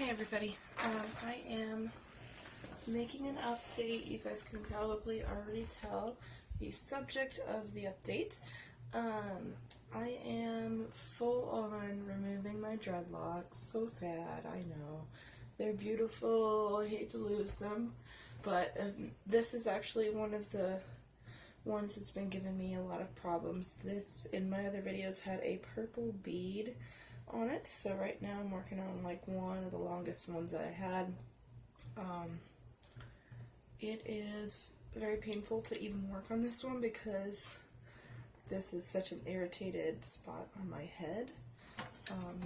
Hi everybody, I am making an update. You guys can probably already tell the subject of the update. I am full on removing my dreadlocks. So sad, I know. They're beautiful, I hate to lose them, but this is actually one of the ones that's been giving me a lot of problems. This, in my other videos, had a purple bead on it, so right now I'm working on like one of the longest ones I had. It is very painful to even work on this one because this is such an irritated spot on my head.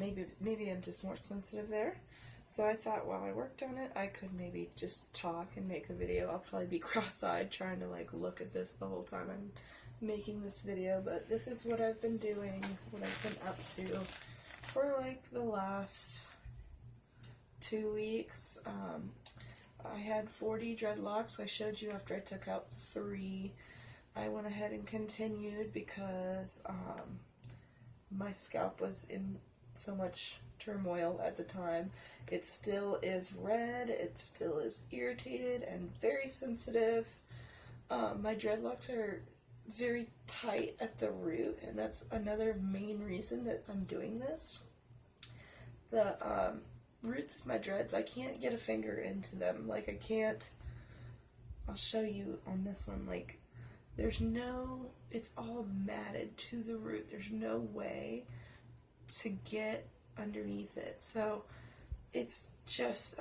Maybe I'm just more sensitive there. So I thought while I worked on it, I could maybe just talk and make a video. I'll probably be cross-eyed trying to like look at this the whole time I'm making this video, but this is what I've been doing, what I've been up to for like the last 2 weeks. I had 40 dreadlocks. I showed you after I took out 3. I went ahead and continued because my scalp was in so much turmoil at the time. It still is red, it still is irritated and very sensitive. My dreadlocks are very tight at the root, and that's another main reason that I'm doing this. The roots of my dreads, I can't get a finger into them. Like, I can't, I'll show you on this one, like, there's no, it's all matted to the root. There's no way to get underneath it. So it's just,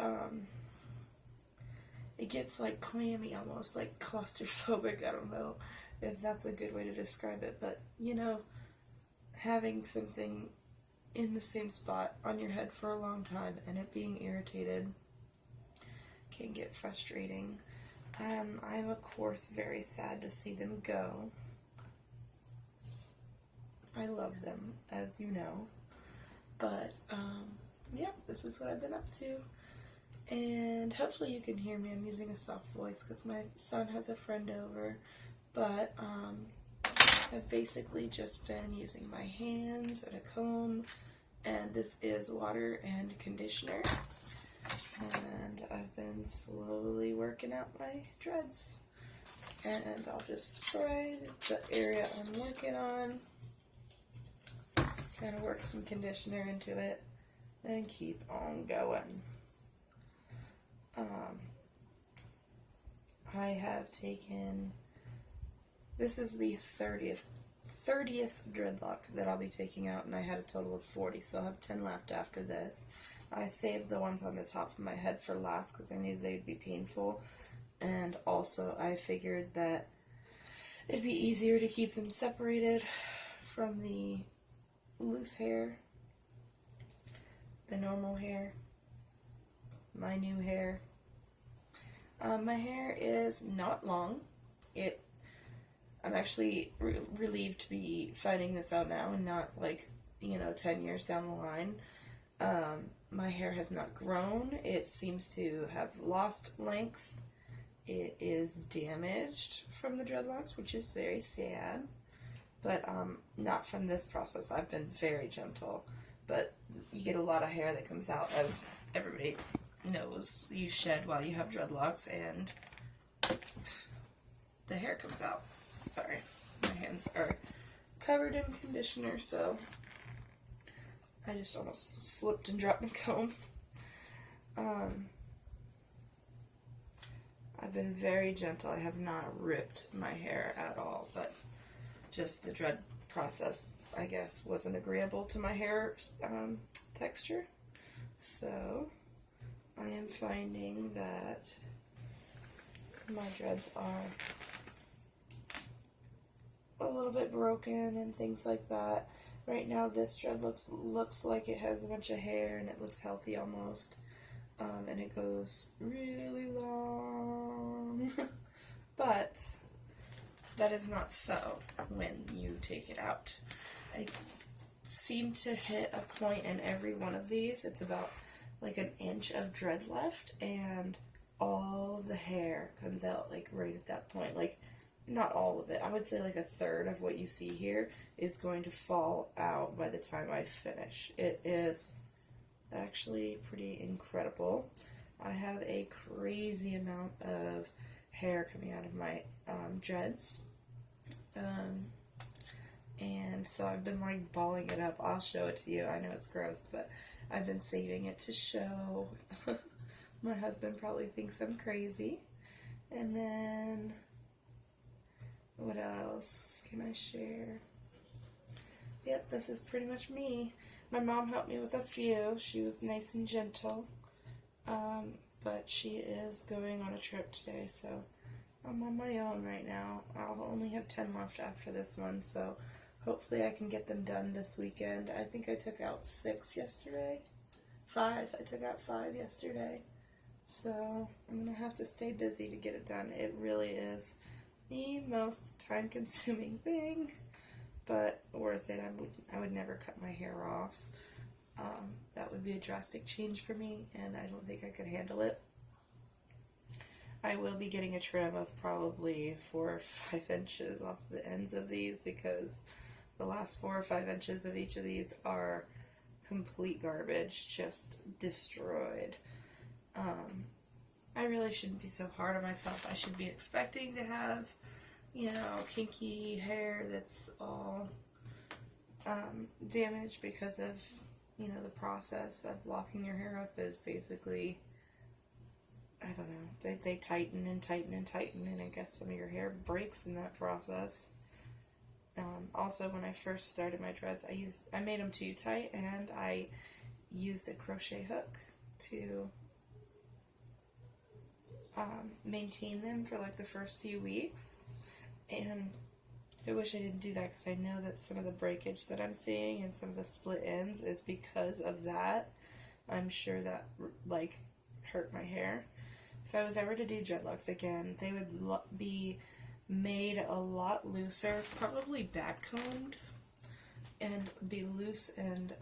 it gets like clammy almost, like claustrophobic. I don't know if that's a good way to describe it, but you know, having something in the same spot on your head for a long time and it being irritated can get frustrating. I'm of course very sad to see them go. I love them, as you know, but yeah, this is what I've been up to, and hopefully you can hear me. I'm using a soft voice because my son has a friend over, but I've basically just been using my hands and a comb, and this is water and conditioner, and I've been slowly working out my dreads, and I'll just spray the area I'm working on, kind of work some conditioner into it, and keep on going. I have taken, this is the 30th dreadlock that I'll be taking out, and I had a total of 40, so I'll have 10 left after this. I saved the ones on the top of my head for last because I knew they'd be painful, and also I figured that it'd be easier to keep them separated from the loose hair, the normal hair, my new hair. My hair is not long. I'm actually relieved to be finding this out now and not like, 10 years down the line. My hair has not grown. It seems to have lost length. It is damaged from the dreadlocks, which is very sad. But not from this process. I've been very gentle. But you get a lot of hair that comes out, as everybody knows. You shed while you have dreadlocks, and the hair comes out. Sorry, my hands are covered in conditioner, so I just almost slipped and dropped my comb. I've been very gentle. I have not ripped my hair at all, but just the dread process, I guess, wasn't agreeable to my hair texture. So I am finding that my dreads are a little bit broken and things like that. Right now this dread looks like it has a bunch of hair and it looks healthy almost, and it goes really long. But that is not so when you take it out. I seem to hit a point in every one of these. It's about like an inch of dread left, and all of the hair comes out like right at that point. Like, not all of it. I would say like a third of what you see here is going to fall out by the time I finish. It is actually pretty incredible. I have a crazy amount of hair coming out of my dreads. And so I've been like balling it up. I'll show it to you. I know it's gross, but I've been saving it to show. My husband probably thinks I'm crazy. And then, what else can I share? Yep, this is pretty much me. My mom helped me with a few. She was nice and gentle. But she is going on a trip today, so I'm on my own right now. I'll only have 10 left after this one, so hopefully I can get them done this weekend. I think I took out 6 yesterday. 5. I took out 5 yesterday. So I'm going to have to stay busy to get it done. It really is the most time-consuming thing, but worth it. I would never cut my hair off. That would be a drastic change for me, and I don't think I could handle it. I will be getting a trim of probably 4 or 5 inches off the ends of these, because the last 4 or 5 inches of each of these are complete garbage, just destroyed. I really shouldn't be so hard on myself. I should be expecting to have, you know, kinky hair that's all damaged because of, you know, the process of locking your hair up is basically, I don't know, they tighten and tighten and tighten, and I guess some of your hair breaks in that process. Also, when I first started my dreads, I made them too tight, and I used a crochet hook to maintain them for like the first few weeks, and I wish I didn't do that, because I know that some of the breakage that I'm seeing and some of the split ends is because of that. I'm sure that like hurt my hair. If I was ever to do dreadlocks again, they would be made a lot looser, probably backcombed, and be loose and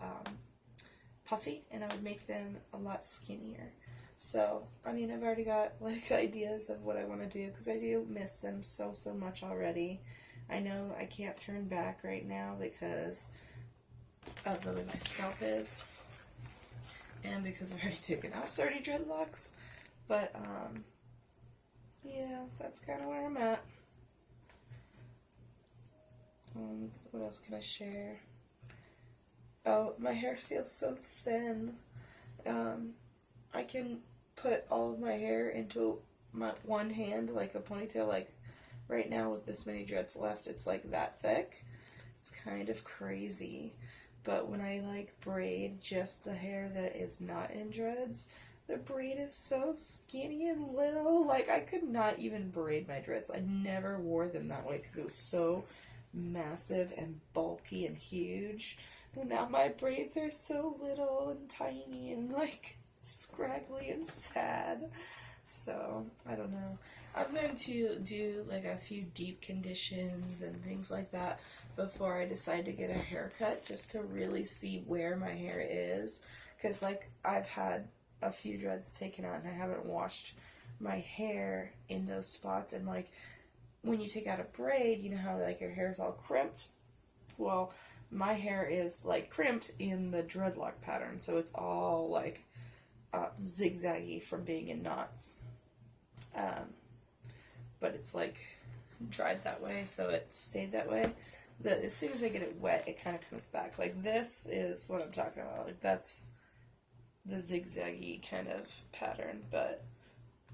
puffy, and I would make them a lot skinnier. So, I mean, I've already got like ideas of what I want to do, because I do miss them so much already. I know I can't turn back right now because of the way my scalp is, and because I've already taken out 30 dreadlocks, but yeah, that's kind of where I'm at. What else can I share? Oh, my hair feels so thin. I can put all of my hair into my one hand, like a ponytail. Like right now with this many dreads left, it's like that thick. It's kind of crazy. But when I like braid just the hair that is not in dreads, the braid is so skinny and little. Like I could not even braid my dreads. I never wore them that way because it was so massive and bulky and huge. And now my braids are so little and tiny and like scraggly and sad. So I don't know. I'm going to do like a few deep conditions and things like that before I decide to get a haircut, just to really see where my hair is, because like I've had a few dreads taken out and I haven't washed my hair in those spots. And like when you take out a braid, you know how like your hair is all crimped? Well, my hair is like crimped in the dreadlock pattern, so it's all like zigzaggy from being in knots. But it's like dried that way, so it stayed that way. As soon as I get it wet, it kind of comes back. Like this is what I'm talking about. Like that's the zigzaggy kind of pattern, but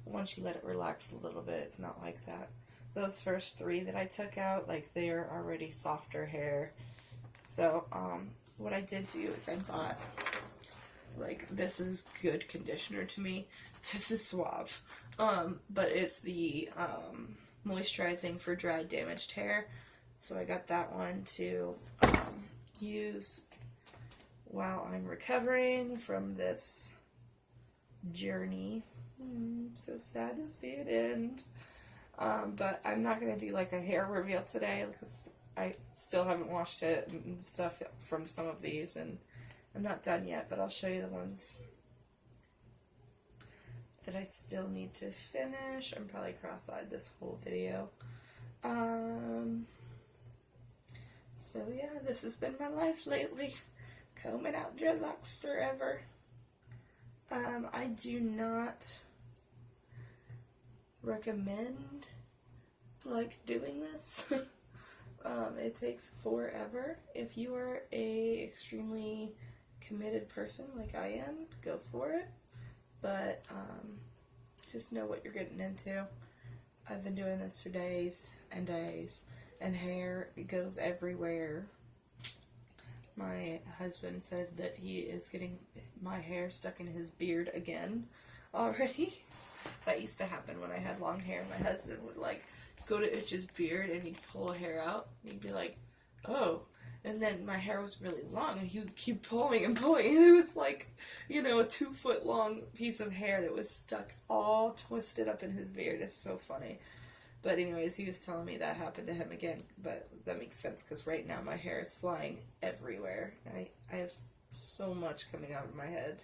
once you let it relax a little bit, it's not like that. Those first 3 that I took out, like they're already softer hair. So what I did do is I bought, like, this is good conditioner to me. This is Suave. But it's the moisturizing for dry, damaged hair. So I got that one to use while I'm recovering from this journey. So sad to see it end. But I'm not going to do like a hair reveal today because I still haven't washed it and stuff from some of these, and I'm not done yet, but I'll show you the ones that I still need to finish. I'm probably cross-eyed this whole video. So yeah, this has been my life lately. Combing out dreadlocks forever. I do not recommend like doing this. It takes forever. If you are a extremely committed person like I am, go for it. But just know what you're getting into. I've been doing this for days and days, and hair goes everywhere. My husband said that he is getting my hair stuck in his beard again already. That used to happen when I had long hair. My husband would like go to itch his beard and he'd pull a hair out and he'd be like, oh. And then my hair was really long and he would keep pulling and pulling. It was like, a 2-foot long piece of hair that was stuck all twisted up in his beard. It's so funny. But anyways, he was telling me that happened to him again. But that makes sense because right now my hair is flying everywhere. I have so much coming out of my head.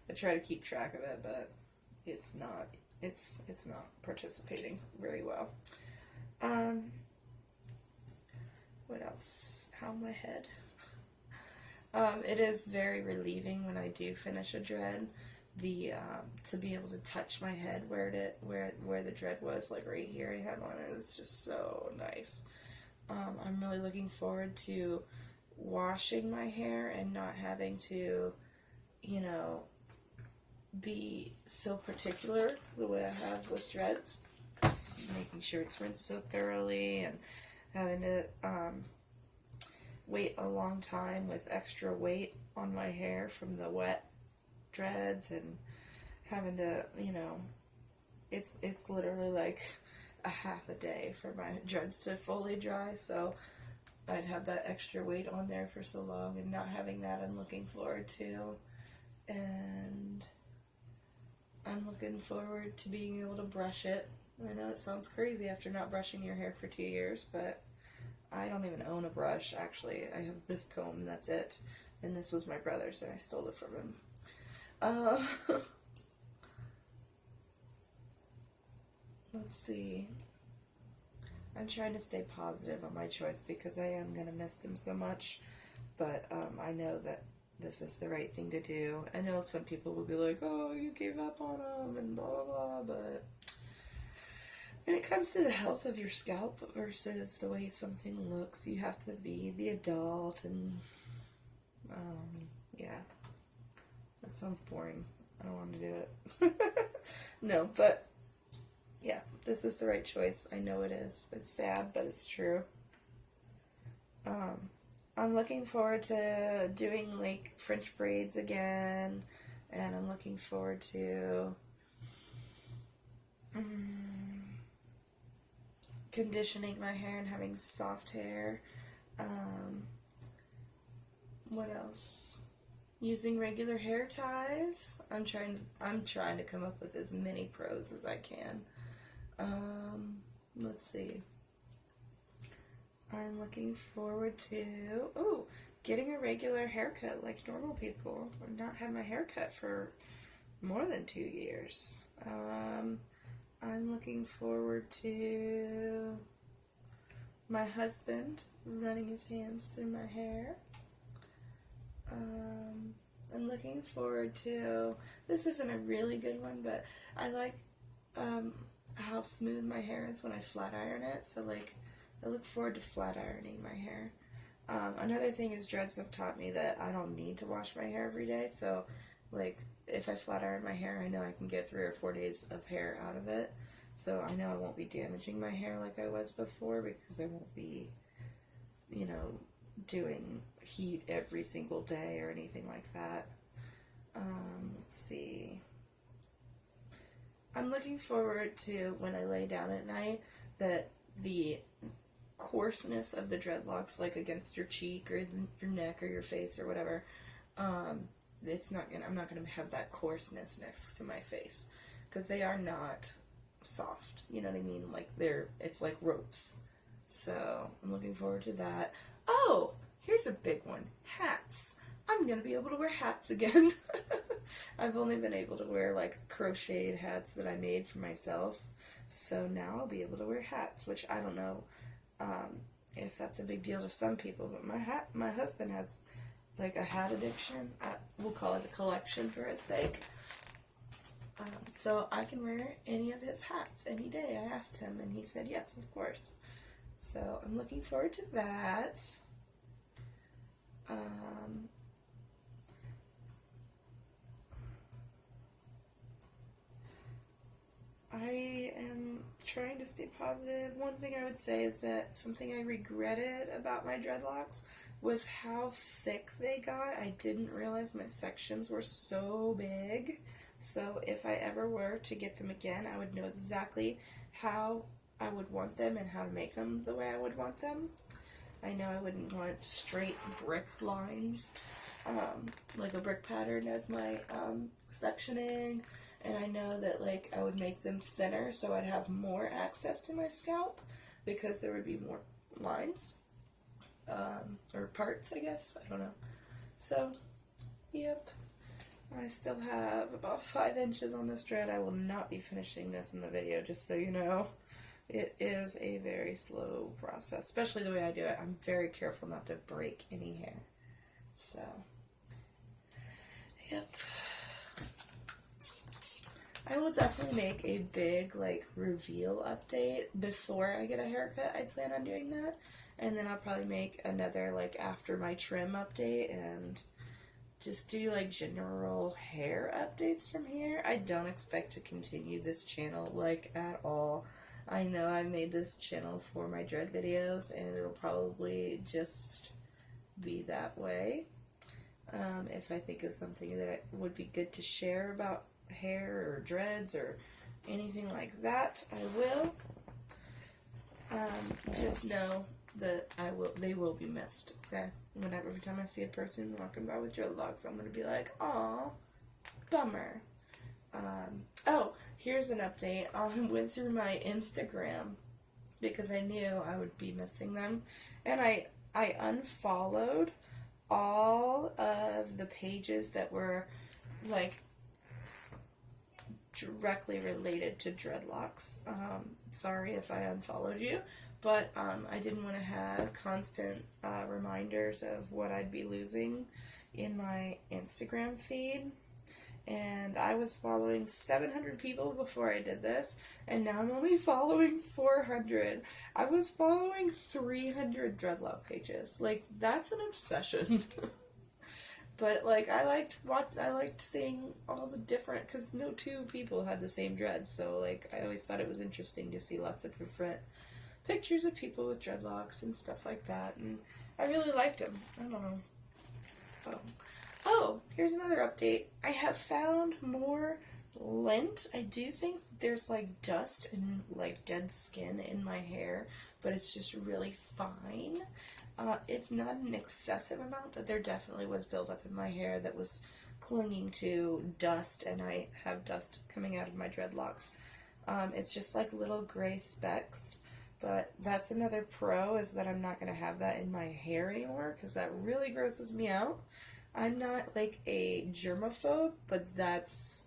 I try to keep track of it, but it's not participating very well. What else? How my head? It is very relieving when I do finish a dread, to be able to touch my head where the dread was, like right here I had one. It was just so nice. I'm really looking forward to washing my hair and not having to, be so particular the way I have with dreads. Making sure it's rinsed so thoroughly and having to wait a long time with extra weight on my hair from the wet dreads and having to, it's literally like a half a day for my dreads to fully dry, so I'd have that extra weight on there for so long, and not having that I'm looking forward to. And I'm looking forward to being able to brush it. I know it sounds crazy after not brushing your hair for 2 years, but I don't even own a brush, actually. I have this comb, and that's it. And this was my brother's, and I stole it from him. Let's see. I'm trying to stay positive on my choice because I am going to miss them so much, but I know that this is the right thing to do. I know some people will be like, oh, you gave up on them, and blah, blah, blah, but when it comes to the health of your scalp versus the way something looks, you have to be the adult, and yeah, that sounds boring. I don't want to do it. No, but yeah, this is the right choice. I know it is. It's sad, but it's true. I'm looking forward to doing like French braids again, and I'm looking forward to conditioning my hair and having soft hair. What else? Using regular hair ties. I'm trying to come up with as many pros as I can. Let's see. I'm looking forward to getting a regular haircut like normal people. I've not had my hair cut for more than 2 years. I'm looking forward to my husband running his hands through my hair. I'm looking forward to, this isn't a really good one, but I like how smooth my hair is when I flat iron it, so like I look forward to flat ironing my hair. Another thing is dreads have taught me that I don't need to wash my hair every day, so like if I flat iron my hair, I know I can get 3 or 4 days of hair out of it, so I know I won't be damaging my hair like I was before because I won't be, doing heat every single day or anything like that. Let's see. I'm looking forward to when I lay down at night that the coarseness of the dreadlocks, like against your cheek or your neck or your face or whatever, I'm not gonna have that coarseness next to my face because they are not soft. You know what I mean? Like it's like ropes. So I'm looking forward to that. Oh, here's a big one: hats. I'm gonna be able to wear hats again. I've only been able to wear like crocheted hats that I made for myself. So now I'll be able to wear hats, which I don't know if that's a big deal to some people, but my husband has like a hat addiction. We'll call it a collection for his sake. So I can wear any of his hats any day. I asked him and he said yes, of course. So I'm looking forward to that. I am trying to stay positive. One thing I would say is that something I regretted about my dreadlocks was how thick they got. I didn't realize my sections were so big. So if I ever were to get them again, I would know exactly how I would want them and how to make them the way I would want them. I know I wouldn't want straight brick lines, like a brick pattern as my sectioning. And I know that, like, I would make them thinner so I'd have more access to my scalp because there would be more lines, or parts, I guess. I don't know. So, yep. I still have about 5 inches on this dread. I will not be finishing this in the video, just so you know. It is a very slow process, especially the way I do it. I'm very careful not to break any hair. So, yep. I will definitely make a big, like, reveal update before I get a haircut. I plan on doing that. And then I'll probably make another, like, after my trim update and just do, like, general hair updates from here. I don't expect to continue this channel, like, at all. I know I made this channel for my dread videos, and it'll probably just be that way. If I think of something that would be good to share about hair or dreads or anything like that, I will. Just know that they will be missed, okay? Every time I see a person walking by with dreadlocks, I'm gonna be like, aw, bummer. Oh, here's an update. I went through my Instagram because I knew I would be missing them, and I unfollowed all of the pages that were, like, directly related to dreadlocks. Sorry if I unfollowed you, but I didn't want to have constant reminders of what I'd be losing in my Instagram feed. And I was following 700 people before I did this, and now I'm only following 400. I was following 300 dreadlock pages. Like, that's an obsession. But, like, I liked seeing all the different, because no two people had the same dreads, so, like, I always thought it was interesting to see lots of different pictures of people with dreadlocks and stuff like that, and I really liked them. I don't know. So, oh, here's another update. I have found more lint. I do think there's, like, dust and, like, dead skin in my hair, but it's just really fine. It's not an excessive amount, but there definitely was buildup in my hair that was clinging to dust, and I have dust coming out of my dreadlocks. It's just like little gray specks, but that's another pro, is that I'm not going to have that in my hair anymore, because that really grosses me out. I'm not, like, a germaphobe, but that's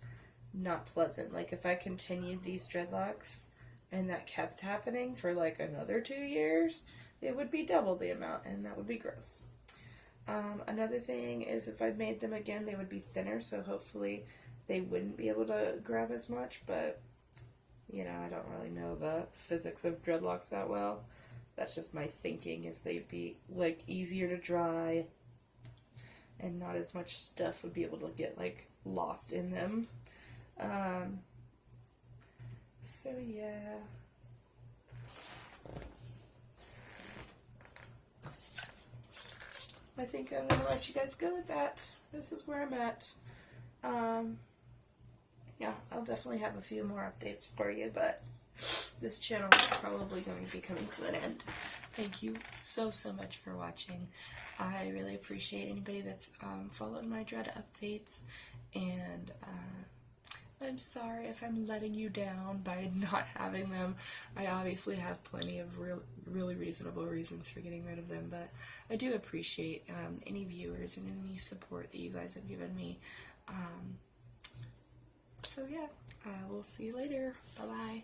not pleasant. Like, if I continued these dreadlocks and that kept happening for, like, another 2 years, it would be double the amount, and that would be gross. Another thing is, if I made them again, they would be thinner, so hopefully they wouldn't be able to grab as much, but, you know, I don't really know the physics of dreadlocks that well. That's just my thinking, is they'd be, like, easier to dry, and not as much stuff would be able to get, like, lost in them. So, yeah. I think I'm going to let you guys go with that. This is where I'm at. Yeah, I'll definitely have a few more updates for you, but this channel is probably going to be coming to an end. Thank you so much for watching. I really appreciate anybody that's followed my dread updates, and I'm sorry if I'm letting you down by not having them. I obviously have plenty of really reasonable reasons for getting rid of them, but I do appreciate any viewers and any support that you guys have given me. So yeah, we'll see you later. Bye-bye.